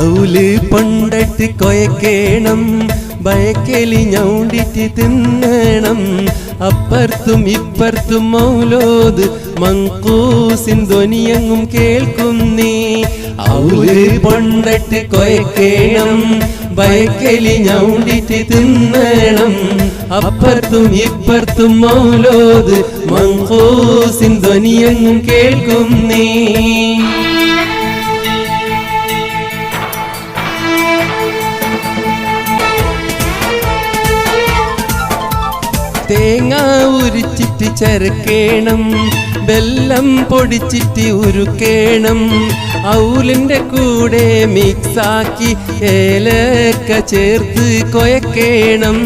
ഔല് പണ്ടിട്ട് കൊയക്കേണം, ബയക്കലി ഞൗണ്ടിട്ട് തിന്നണം. അപ്പുറത്തും ഇപ്പുറത്തും മൗലോദ് മങ്കൂസിൻ ധ്വനിയങ്ങും കേൾക്കുന്നേ. ഔല് പണ്ടിട്ട് കൊയക്കേണം, ബയക്കലി ഞൗണ്ടിട്ട് തിന്നണം. അപ്പുറത്തും ഇപ്പുറത്തും മൗലോദ് മങ്കൂസിൻ ധ്വനിയങ്ങും കേൾക്കുന്നേ. തേങ്ങ ഉരിച്ചിട്ട് ചരക്കേണം, വെല്ലം പൊടിച്ചിട്ട് ഉരുക്കേണം. ഔലിൻ്റെ കൂടെ മിക്സാക്കി ഏലക്ക ചേർത്ത് കൊയക്കേണം.